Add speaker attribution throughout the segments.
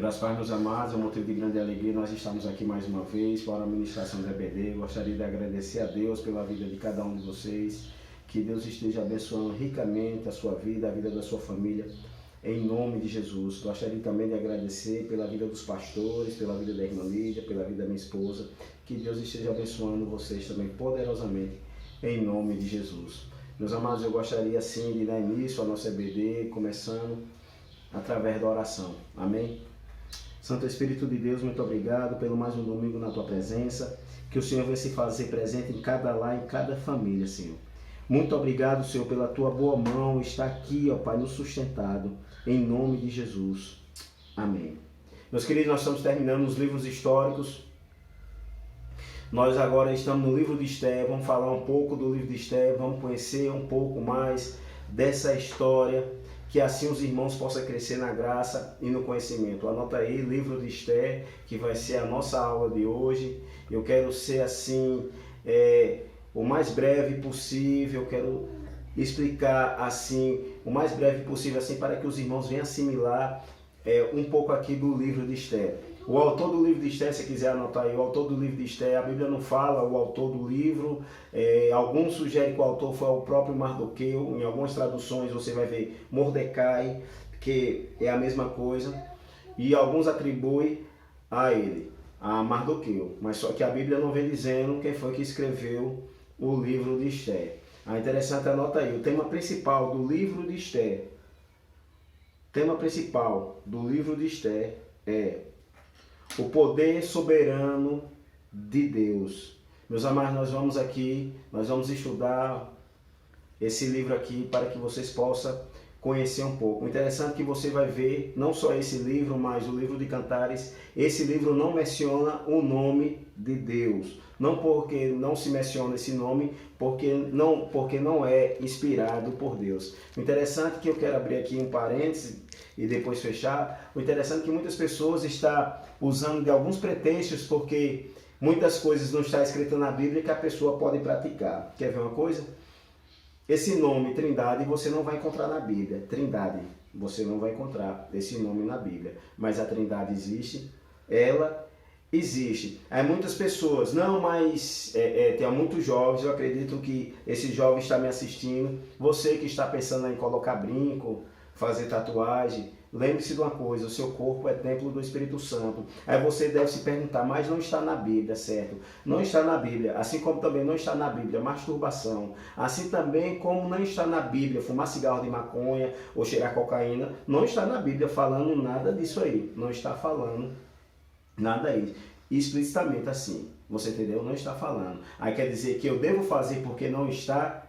Speaker 1: Graças a Deus, meus amados, é um motivo de grande alegria. Nós estamos aqui mais uma vez para a ministração da EBD. Gostaria de agradecer a Deus pela vida de cada um de vocês. Que Deus esteja abençoando ricamente a sua vida, a vida da sua família, em nome de Jesus. Gostaria também de agradecer pela vida dos pastores, pela vida da irmã Lídia, pela vida da minha esposa. Que Deus esteja abençoando vocês também poderosamente, em nome de Jesus. Meus amados, eu gostaria sim de dar início à nossa EBD, começando através da oração. Amém? Santo Espírito de Deus, muito obrigado pelo mais um domingo na tua presença. Que o Senhor venha se fazer presente em cada lar, em cada família, Senhor. Muito obrigado, Senhor, pela tua boa mão, está aqui, ó Pai, nos sustentado, em nome de Jesus. Amém. Meus queridos, nós estamos terminando os livros históricos. Nós agora estamos no livro de Esther, vamos falar um pouco do livro de Esther, vamos conhecer um pouco mais dessa história, que assim os irmãos possam crescer na graça e no conhecimento. Anota aí, livro de Esther, que vai ser a nossa aula de hoje. Eu quero ser assim, o mais breve possível, eu quero explicar assim, o mais breve possível, assim, para que os irmãos venham assimilar um pouco aqui do livro de Esther. O autor do livro de Esther, se quiser anotar aí, o autor do livro de Esther, a Bíblia não fala o autor do livro, alguns sugerem que o autor foi o próprio Mardoqueu, em algumas traduções você vai ver Mordecai, que é a mesma coisa, e alguns atribuem a ele, a Mardoqueu, mas só que a Bíblia não vem dizendo quem foi que escreveu o livro de Esther. Interessante, anota aí, o tema principal do livro de Esther, é o poder soberano de Deus. Meus amados, nós vamos estudar esse livro aqui para que vocês possam conhecer um pouco. O interessante é que você vai ver, não só esse livro, mas o livro de Cantares, esse livro não menciona o nome de Deus. Não porque não se menciona esse nome, porque não é inspirado por Deus. O interessante é que eu quero abrir aqui um parênteses e depois fechar. O interessante é que muitas pessoas estão usando de alguns pretextos, porque muitas coisas não estão escritas na Bíblia que a pessoa pode praticar. Quer ver uma coisa? Esse nome Trindade você não vai encontrar na Bíblia. Trindade, você não vai encontrar esse nome na Bíblia. Mas a Trindade existe, ela existe. Aí muitas pessoas, não, mas tem muitos jovens, eu acredito que esse jovem está me assistindo. Você que está pensando em colocar brinco, fazer tatuagem, lembre-se de uma coisa, o seu corpo é templo do Espírito Santo. Aí você deve se perguntar, mas não está na Bíblia, certo? Não está na Bíblia, assim como também não está na Bíblia masturbação, assim também como não está na Bíblia fumar cigarro de maconha ou cheirar cocaína, não está na Bíblia falando nada disso aí, não está falando nada aí, explicitamente assim, você entendeu? Não está falando. Aí quer dizer que eu devo fazer porque não está?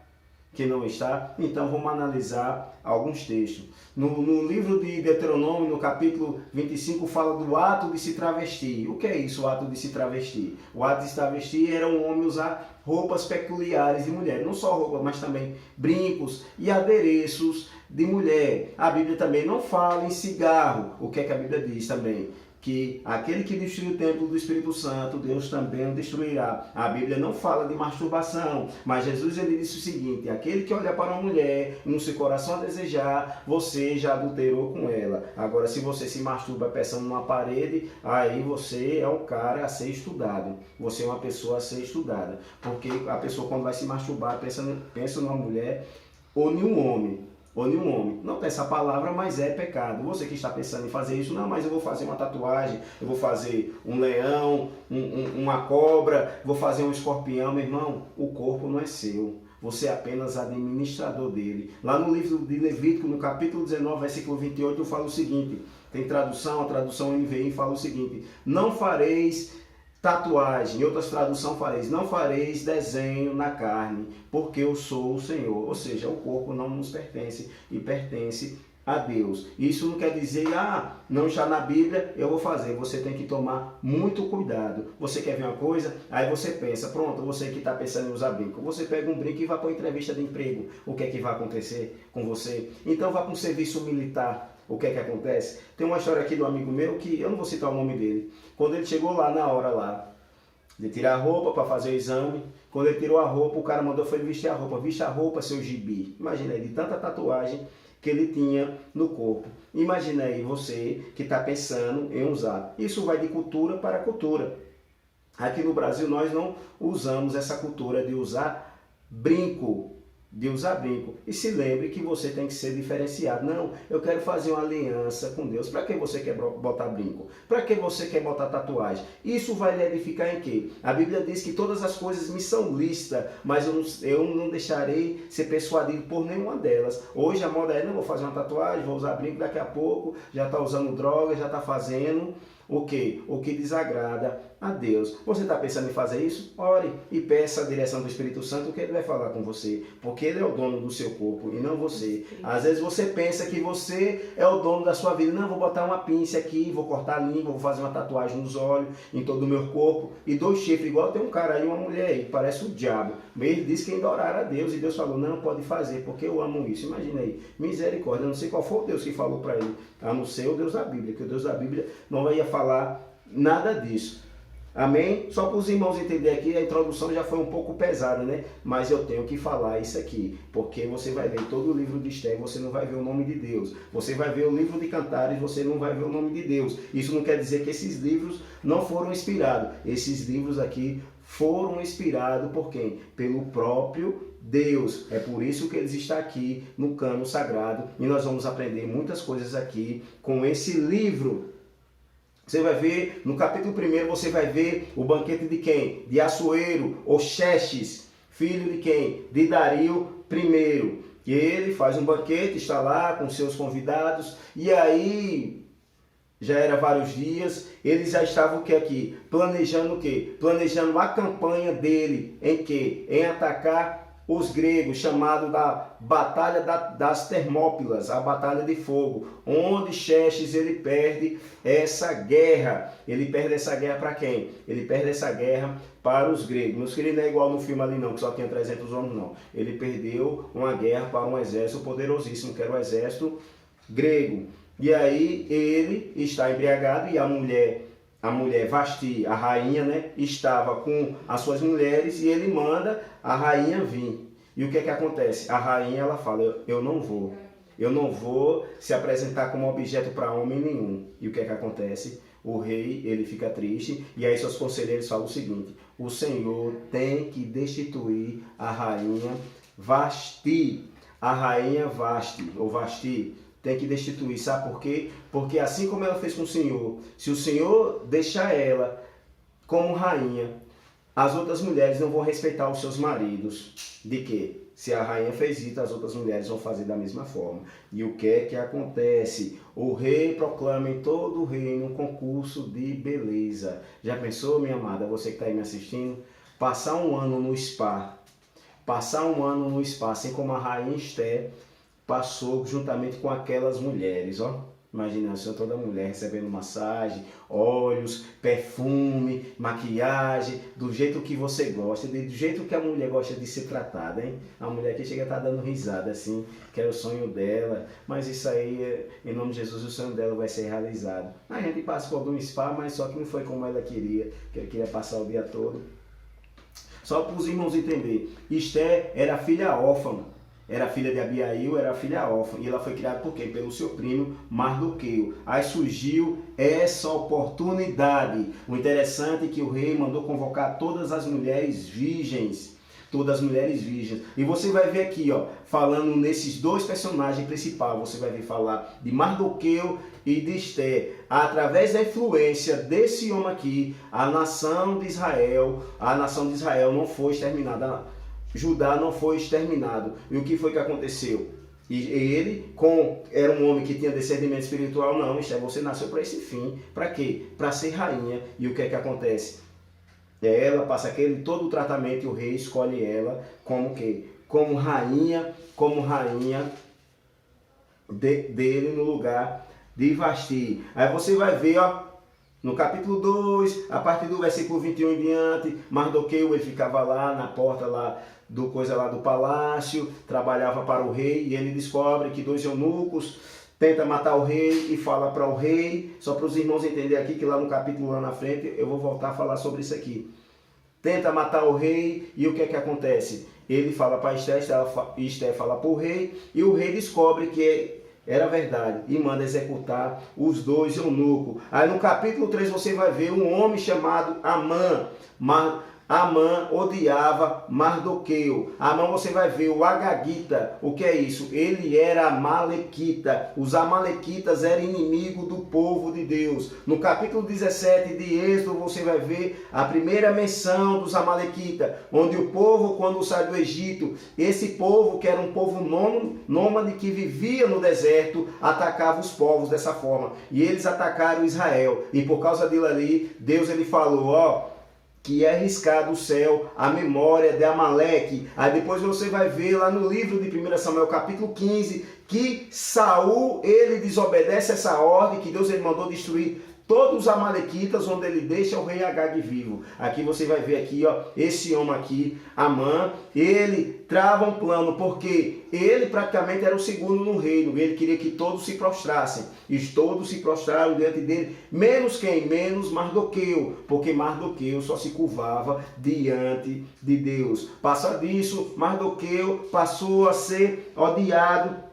Speaker 1: Que não está? Então vamos analisar alguns textos. No livro de Deuteronômio, no capítulo 25, fala do ato de se travestir. O que é isso, o ato de se travestir? O ato de se travestir era um homem usar roupas peculiares de mulher. Não só roupas, mas também brincos e adereços de mulher. A Bíblia também não fala em cigarro. O que é que a Bíblia diz também? Que aquele que destruir o templo do Espírito Santo, Deus também o destruirá. A Bíblia não fala de masturbação, mas Jesus ele disse o seguinte: aquele que olha para uma mulher e no seu coração a desejar, você já adulterou com ela. Agora, se você se masturba pensando numa parede, aí você é um cara a ser estudado. Você é uma pessoa a ser estudada. Porque a pessoa quando vai se masturbar pensa numa mulher ou em um homem. Não tem essa palavra, mas é pecado. Você que está pensando em fazer isso, não, mas eu vou fazer uma tatuagem, eu vou fazer um leão, uma cobra, vou fazer um escorpião. Meu irmão, o corpo não é seu. Você é apenas administrador dele. Lá no livro de Levítico, no capítulo 19, versículo 28, fala o seguinte, tem tradução, a tradução NVI fala o seguinte: não fareis tatuagem, em outras traduções fareis, não fareis desenho na carne, porque eu sou o Senhor. Ou seja, o corpo não nos pertence e pertence a Deus. Isso não quer dizer, não está na Bíblia, eu vou fazer. Você tem que tomar muito cuidado. Você quer ver uma coisa? Aí você pensa, pronto, você que está pensando em usar brinco, você pega um brinco e vai para uma entrevista de emprego. O que é que vai acontecer com você? Então vá para um serviço militar. O que é que acontece? Tem uma história aqui do amigo meu que eu não vou citar o nome dele. Quando ele chegou lá na hora lá de tirar a roupa para fazer o exame, quando ele tirou a roupa, o cara mandou foi vestir a roupa. Viste a roupa, seu gibi. Imagina aí, de tanta tatuagem que ele tinha no corpo. Imagina aí você que está pensando em usar. Isso vai de cultura para cultura. Aqui no Brasil nós não usamos essa cultura de usar brinco. E se lembre que você tem que ser diferenciado. Não, eu quero fazer uma aliança com Deus. Para que você quer botar brinco? Para que você quer botar tatuagem? Isso vai lhe edificar em quê? A Bíblia diz que todas as coisas me são lícitas, mas eu não deixarei ser persuadido por nenhuma delas. Hoje a moda é, não vou fazer uma tatuagem, vou usar brinco, daqui a pouco já está usando droga, já está fazendo o quê? O que desagrada a Deus. Você está pensando em fazer isso? Ore e peça a direção do Espírito Santo, que ele vai falar com você, porque ele é o dono do seu corpo e não você. Às vezes você pensa que você é o dono da sua vida. Não, vou botar uma pinça aqui, vou cortar a língua, vou fazer uma tatuagem nos olhos, em todo o meu corpo, e 2 chifres, igual tem um cara aí, uma mulher aí, que parece o diabo. Ele disse que ainda orar a Deus, e Deus falou, não, pode fazer, porque eu amo isso. Imagina aí, misericórdia, eu não sei qual foi o Deus que falou para ele, a não ser o Deus da Bíblia, que o Deus da Bíblia não ia falar nada disso. Amém? Só para os irmãos entenderem aqui, a introdução já foi um pouco pesada, né? Mas eu tenho que falar isso aqui, porque você vai ver todo o livro de Esther, você não vai ver o nome de Deus. Você vai ver o livro de Cantares, você não vai ver o nome de Deus. Isso não quer dizer que esses livros não foram inspirados. Esses livros aqui foram inspirados por quem? Pelo próprio Deus. É por isso que eles estão aqui no cano sagrado, e nós vamos aprender muitas coisas aqui com esse livro. Você vai ver, no capítulo 1, você vai ver o banquete de quem? De Assuero, ou Xerxes, filho de quem? De Dario I. E ele faz um banquete, está lá com seus convidados, e aí já era vários dias, eles já estavam o que aqui? Planejando o quê? Planejando a campanha dele, em quê? Em atacar os gregos, chamado da Batalha das Termópilas, a Batalha de Fogo, onde Xerxes ele perde essa guerra. Ele perde essa guerra para quem? Ele perde essa guerra para os gregos. Meus queridos, não é igual no filme ali não, que só tinha 300 homens, não. Ele perdeu uma guerra para um exército poderosíssimo, que era o exército grego. E aí ele está embriagado, e a mulher Vasti, a rainha, né, estava com as suas mulheres, e ele manda a rainha vir. E o que é que acontece? A rainha ela fala, eu não vou se apresentar como objeto para homem nenhum. E o que é que acontece? O rei ele fica triste, e aí seus conselheiros falam o seguinte, o Senhor tem que destituir a rainha Vasti. A rainha Vasti, ou Vasti, tem que destituir, sabe por quê? Porque assim como ela fez com o Senhor, se o Senhor deixar ela como rainha, as outras mulheres não vão respeitar os seus maridos. De quê? Se a rainha fez isso, as outras mulheres vão fazer da mesma forma. E o que é que acontece? O rei proclama em todo o reino um concurso de beleza. Já pensou, minha amada, você que está aí me assistindo? Passar um ano no spa, assim como a rainha Esther passou juntamente com aquelas mulheres, ó. Imagina, toda mulher recebendo massagem, óleos, perfume, maquiagem, do jeito que você gosta, do jeito que a mulher gosta de ser tratada, hein? A mulher que chega a estar dando risada, assim, que era o sonho dela, mas isso aí, em nome de Jesus, o sonho dela vai ser realizado. A gente passou por um spa, mas só que não foi como ela queria, que ela queria passar o dia todo. Só para os irmãos entenderem, Esther era filha órfã. Era filha de Abiail, era filha órfã. E ela foi criada por quem? Pelo seu primo Mardoqueu. Aí surgiu essa oportunidade. O interessante é que o rei mandou convocar todas as mulheres virgens. Todas as mulheres virgens. E você vai ver aqui, ó, falando nesses 2 personagens principais. Você vai ver falar de Mardoqueu e de Esther. Através da influência desse homem aqui, a nação de Israel não foi exterminada. Judá não foi exterminado. E o que foi que aconteceu? E ele, era um homem que tinha discernimento espiritual, não, Esther, você nasceu para esse fim. Para quê? Para ser rainha. E o que é que acontece? Ela passa todo o tratamento, e o rei escolhe ela como quê? Como rainha dele no lugar de Vasti. Aí você vai ver, ó, no capítulo 2, a partir do versículo 21 em diante, Mardoqueu ele ficava lá na porta lá do palácio, trabalhava para o rei, e ele descobre que 2 eunucos tenta matar o rei e fala para o rei, só para os irmãos entenderem aqui que lá no capítulo lá na frente eu vou voltar a falar sobre isso aqui. tenta matar o rei, e o que é que acontece? Ele fala para Esté, Esté fala para o rei, e o rei descobre que era verdade, e manda executar os dois eunucos. Aí no capítulo 3 você vai ver um homem chamado Amã. Amã odiava Mardoqueu. Amã, você vai ver o Agagita. O que é isso? Ele era amalequita. Os amalequitas eram inimigos do povo de Deus. No capítulo 17 de Êxodo você vai ver a primeira menção dos amalequitas, onde o povo, quando sai do Egito, esse povo, que era um povo nômade que vivia no deserto, atacava os povos dessa forma. E eles atacaram Israel. E por causa dele ali, Deus ele falou, que é riscado o céu a memória de Amaleque. Aí depois você vai ver lá no livro de 1 Samuel capítulo 15, que Saul, ele desobedece essa ordem, que Deus ele mandou destruir todos os amalequitas, onde ele deixa o rei Agag vivo. Aqui você vai ver aqui, esse homem aqui, Amã, ele trava um plano, porque ele praticamente era o segundo no reino. Ele queria que todos se prostrassem. E todos se prostraram diante dele, menos quem? Menos Mardoqueu, porque Mardoqueu só se curvava diante de Deus. Passado disso, Mardoqueu passou a ser odiado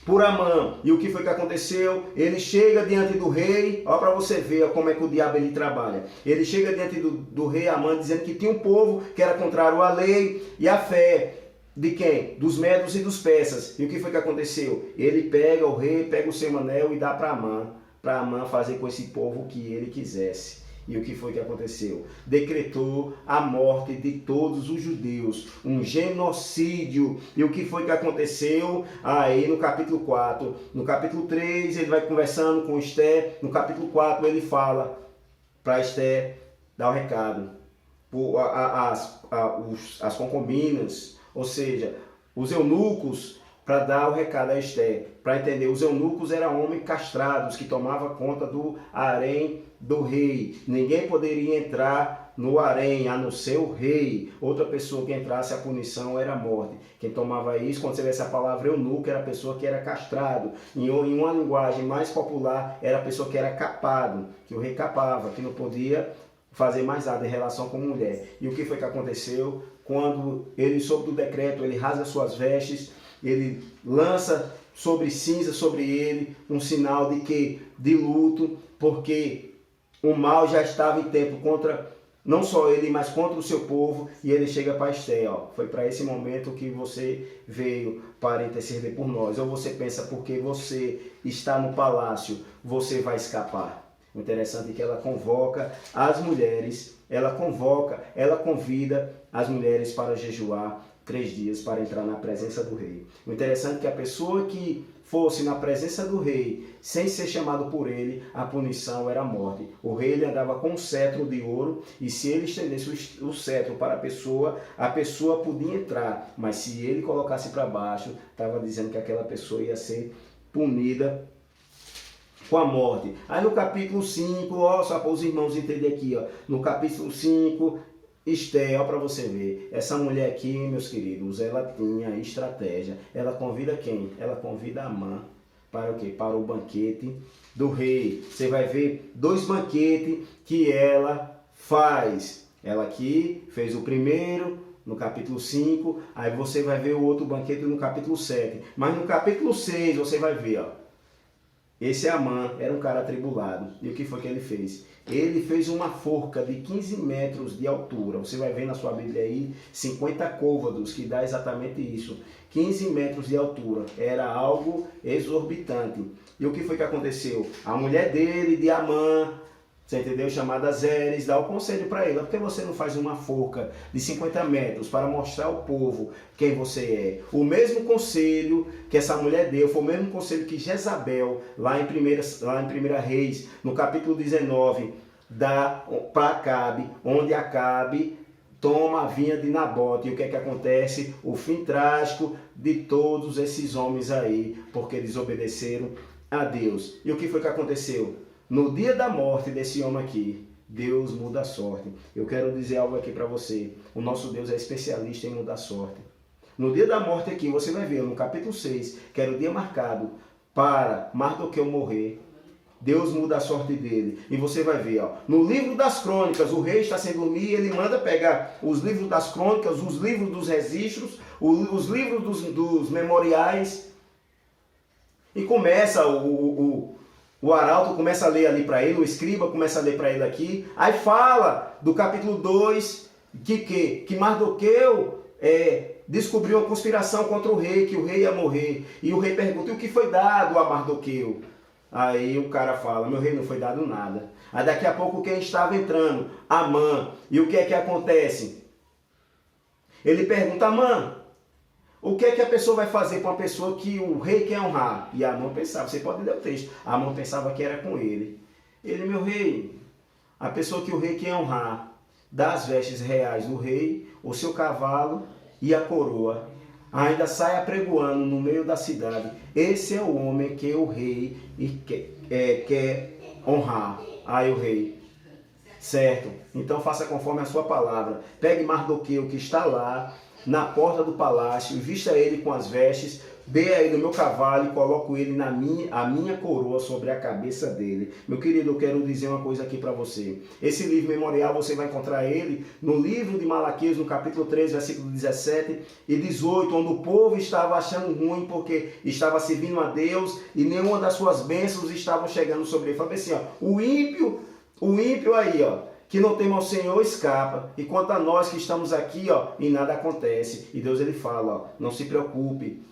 Speaker 1: por Amã. E o que foi que aconteceu? Ele chega diante do rei, para você ver como é que o diabo ele trabalha. Ele chega diante do rei Amã, dizendo que tinha um povo que era contrário à lei e à fé. De quem? Dos medos e dos persas. E o que foi que aconteceu? Ele pega o rei, pega o seu anel e dá para Amã fazer com esse povo o que ele quisesse. E o que foi que aconteceu? Decretou a morte de todos os judeus, um genocídio. E o que foi que aconteceu? Aí no capítulo 4, no capítulo 3 ele vai conversando com Esté, no capítulo 4 ele fala para Esté dar o recado. As concubinas, ou seja, os eunucos, para dar o recado a Esté. Para entender, os eunucos eram homens castrados que tomavam conta do harém do rei. Ninguém poderia entrar no harém, a não ser o rei. Outra pessoa que entrasse, a punição era a morte. Quem tomava isso, quando você vê essa palavra eunuco, era a pessoa que era castrado. Em uma linguagem mais popular, era a pessoa que era capado, que o rei capava, que não podia fazer mais nada em relação com mulher. E o que foi que aconteceu? Quando ele soube do decreto, ele rasga suas vestes, ele lança sobre cinza sobre ele um sinal de que? De luto, porque o mal já estava em tempo contra não só ele, mas contra o seu povo, e ele chega para Esté, foi para esse momento que você veio para interceder por nós. Ou você pensa, porque você está no palácio, você vai escapar. O interessante é que ela convoca as mulheres, ela convida as mulheres para jejuar 3 dias para entrar na presença do rei. O interessante é que a pessoa que fosse na presença do rei, sem ser chamado por ele, a punição era a morte. O rei ele andava com um cetro de ouro, e se ele estendesse o cetro para a pessoa podia entrar, mas se ele colocasse para baixo, estava dizendo que aquela pessoa ia ser punida com a morte. Aí no capítulo 5, só para os irmãos entenderem aqui, no capítulo 5, Esté, para você ver, essa mulher aqui, meus queridos, ela tinha estratégia. Ela convida quem? Ela convida Amã para o quê? Para o banquete do rei. Você vai ver 2 banquetes que ela faz. Ela aqui fez o primeiro no capítulo 5, aí você vai ver o outro banquete no capítulo 7. Mas no capítulo 6 você vai ver, esse Amã era um cara atribulado. E o que foi que ele fez? Ele fez uma forca de 15 metros de altura. Você vai ver na sua Bíblia aí, 50 côvados, que dá exatamente isso. 15 metros de altura. Era algo exorbitante. E o que foi que aconteceu? A mulher dele, de Amã, você entendeu? Chamada Zeres, dá o conselho para ele. Por que você não faz uma forca de 50 metros para mostrar ao povo quem você é? O mesmo conselho que essa mulher deu, foi o mesmo conselho que Jezabel, lá em 1 Reis, no capítulo 19, dá para Acabe, onde Acabe toma a vinha de Nabote. E o que é que acontece? O fim trágico de todos esses homens aí, porque desobedeceram a Deus. E o que foi que aconteceu? No dia da morte desse homem aqui, Deus muda a sorte. Eu quero dizer algo aqui para você. O nosso Deus é especialista em mudar a sorte. No dia da morte aqui, você vai ver no capítulo 6, que era o dia marcado para Mardoqueu morrer. Deus muda a sorte dele. E você vai ver, ó, no livro das crônicas, o rei está sem dormir e ele manda pegar os livros das crônicas, os livros dos registros, os livros dos memoriais. E começa, o arauto começa a ler ali para ele, o escriba começa a ler para ele aqui. Aí fala do capítulo 2, que Mardoqueu descobriu uma conspiração contra o rei, que o rei ia morrer. E o rei pergunta, e o que foi dado a Mardoqueu? Aí o cara fala, meu rei, não foi dado nada. Aí daqui a pouco quem estava entrando? Amã. E o que é que acontece? Ele pergunta, Amã, o que é que a pessoa vai fazer com uma pessoa que o rei quer honrar? E Amã pensava, você pode ler o texto, Amã pensava que era com ele. Ele, meu rei, a pessoa que o rei quer honrar, dá as vestes reais do rei, o seu cavalo e a coroa. Ainda sai apregoando no meio da cidade. Esse é o homem que o rei quer honrar. Aí o rei, certo, então faça conforme a sua palavra. Pegue Mardoqueu que está lá na porta do palácio, vista ele com as vestes, dê a ele o meu cavalo e coloco ele a minha coroa sobre a cabeça dele. Meu querido, eu quero dizer uma coisa aqui para você. Esse livro memorial você vai encontrar ele no livro de Malaquias, no capítulo 3, versículo 17 e 18, onde o povo estava achando ruim porque estava servindo a Deus e nenhuma das suas bênçãos estavam chegando sobre ele. Fala assim, ó, o ímpio aí, ó, que não teme ao Senhor escapa, e quanto a nós que estamos aqui, ó, e nada acontece. E Deus ele fala, ó, não se preocupe,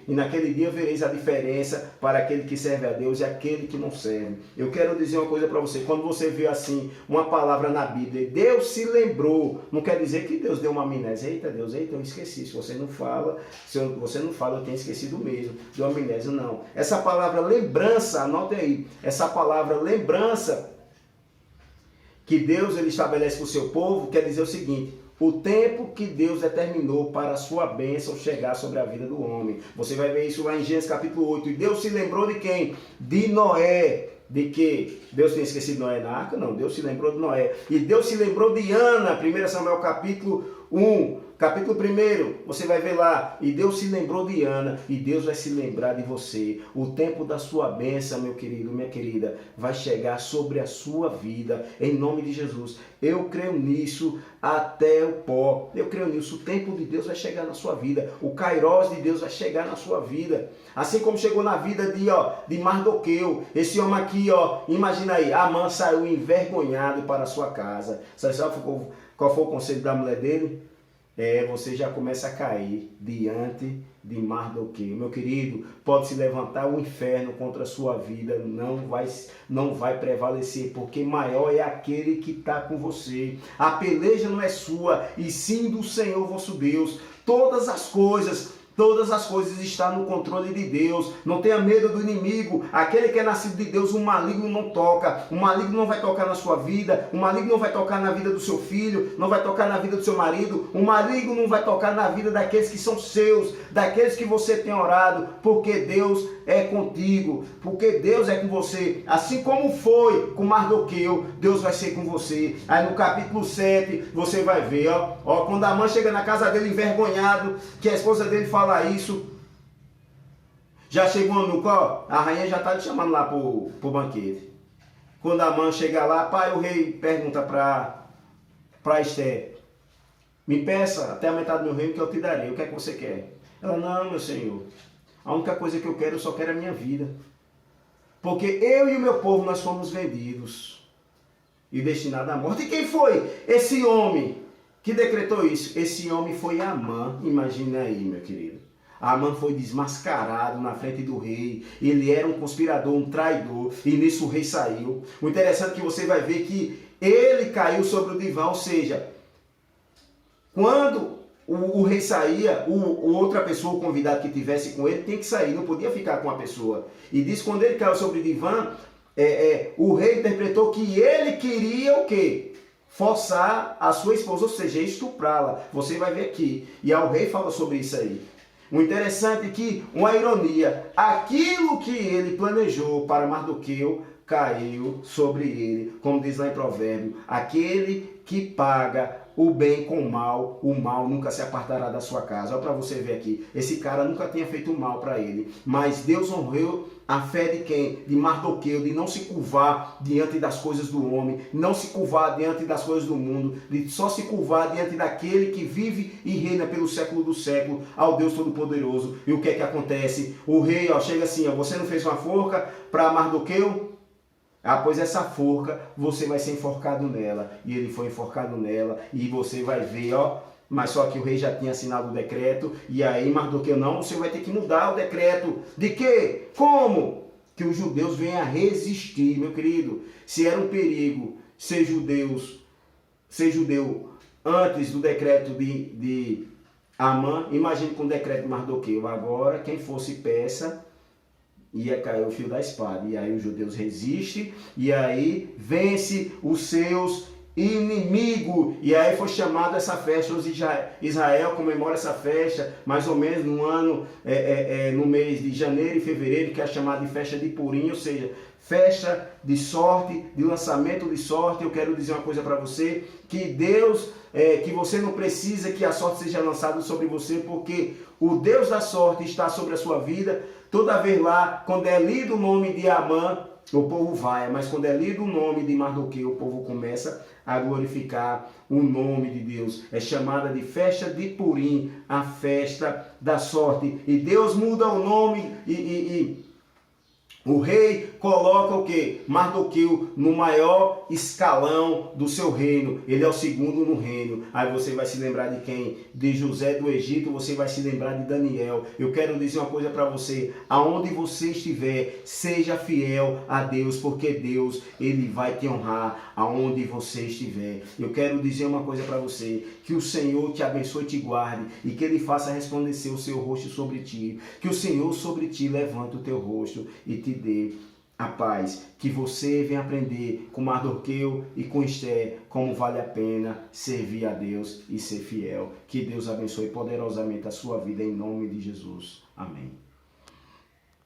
Speaker 1: e naquele dia vereis a diferença para aquele que serve a Deus e aquele que não serve. Eu quero dizer uma coisa para você, quando você vê assim, uma palavra na Bíblia, Deus se lembrou, não quer dizer que Deus deu uma amnésia, eita Deus, eu esqueci, se você não fala, eu tenho esquecido mesmo, deu amnésia, não. Essa palavra lembrança, anote aí, essa palavra lembrança, que Deus ele estabelece para o seu povo, quer dizer o seguinte, o tempo que Deus determinou para a sua bênção chegar sobre a vida do homem. Você vai ver isso lá em Gênesis capítulo 8. E Deus se lembrou de quem? De Noé. De que? Deus tinha esquecido Noé na arca? Não, Deus se lembrou de Noé. E Deus se lembrou de Ana, 1 Samuel capítulo 1. Capítulo 1, você vai ver lá, e Deus se lembrou de Ana, e Deus vai se lembrar de você. O tempo da sua bênção, meu querido, minha querida, vai chegar sobre a sua vida, em nome de Jesus. Eu creio nisso até o pó. Eu creio nisso. O tempo de Deus vai chegar na sua vida. O Kairos de Deus vai chegar na sua vida. Assim como chegou na vida de Mardoqueu. Esse homem aqui, ó, imagina aí, Amã saiu envergonhado para a sua casa. Sabe qual foi o conselho da mulher dele? Você já começa a cair diante de Mardoqueu. Meu querido, pode se levantar o inferno contra a sua vida, não vai prevalecer, porque maior é aquele que está com você. A peleja não é sua, e sim do Senhor vosso Deus. Todas as coisas estão no controle de Deus. Não tenha medo do inimigo. Aquele que é nascido de Deus, o maligno não toca. O maligno não vai tocar na sua vida. O maligno não vai tocar na vida do seu filho. Não vai tocar na vida do seu marido. O maligno não vai tocar na vida daqueles que são seus. Daqueles que você tem orado. Porque Deus é contigo. Porque Deus é com você. Assim como foi com Mardoqueu, Deus vai ser com você. Aí no capítulo 7, você vai ver, ó, quando Amã chega na casa dele envergonhado, que a esposa dele fala isso, já chegou a rainha já está te chamando lá pro banquete. Quando Amã chega lá, pai, o rei pergunta para Esther, me peça até a metade do meu reino que eu te darei, o que é que você quer? Ela, não, meu senhor, a única coisa que eu só quero é a minha vida, porque eu e o meu povo nós fomos vendidos e destinados à morte. E quem foi esse homem que decretou isso? Esse homem foi Amã. Imagina aí, meu querido. Amã foi desmascarado na frente do rei. Ele era um conspirador, um traidor. E nisso o rei saiu. O interessante é que você vai ver que ele caiu sobre o divã. Ou seja, quando o rei saía, outra pessoa, o convidado que tivesse com ele, tem que sair. Não podia ficar com a pessoa. E diz que quando ele caiu sobre o divã, o rei interpretou que ele queria o quê? Forçar a sua esposa, ou seja, estuprá-la. Você vai ver aqui. E o rei fala sobre isso aí. O interessante é que, uma ironia, aquilo que ele planejou para Mardoqueu caiu sobre ele. Como diz lá em Provérbio, aquele que paga o bem com o mal nunca se apartará da sua casa. Olha para você ver aqui, esse cara nunca tinha feito mal para ele, mas Deus honrou a fé de quem? De Mardoqueu, de não se curvar diante das coisas do homem, não se curvar diante das coisas do mundo, de só se curvar diante daquele que vive e reina pelo século do século, ao Deus Todo-Poderoso. E o que é que acontece? O rei chega assim, você não fez uma forca para Mardoqueu? Pois essa forca, você vai ser enforcado nela. E ele foi enforcado nela, e você vai ver, mas só que o rei já tinha assinado o decreto, e aí Mardoqueu, não, você vai ter que mudar o decreto. De quê? Como? Que os judeus venham a resistir, meu querido. Se era um perigo ser judeu antes do decreto de Amã, imagine com o decreto de Mardoqueu. Agora, quem fosse peça, ia cair o fio da espada. E aí os judeus resistem, e aí vence os seus inimigos. E aí foi chamada essa festa. Hoje Israel comemora essa festa mais ou menos no ano, no mês de janeiro e fevereiro, que é chamada de festa de Purim, ou seja, festa de sorte, de lançamento de sorte. Eu quero dizer uma coisa para você, que Deus, que você não precisa que a sorte seja lançada sobre você, porque o Deus da sorte está sobre a sua vida. Toda vez lá, quando é lido o nome de Amã, o povo vai, mas quando é lido o nome de Mardoqueu, o povo começa a glorificar o nome de Deus. É chamada de festa de Purim, a festa da sorte. E Deus muda o nome o rei coloca o quê? Mardoqueu no maior escalão do seu reino. Ele é o segundo no reino. Aí você vai se lembrar de quem? De José do Egito, você vai se lembrar de Daniel. Eu quero dizer uma coisa para você. Aonde você estiver, seja fiel a Deus, porque Deus, ele vai te honrar aonde você estiver. Eu quero dizer uma coisa para você. Que o Senhor te abençoe e te guarde, e que ele faça resplandecer o seu rosto sobre ti. Que o Senhor sobre ti levante o teu rosto e te dê a paz. Que você venha aprender com Mardoqueu e com Esther como vale a pena servir a Deus e ser fiel. Que Deus abençoe poderosamente a sua vida em nome de Jesus. Amém.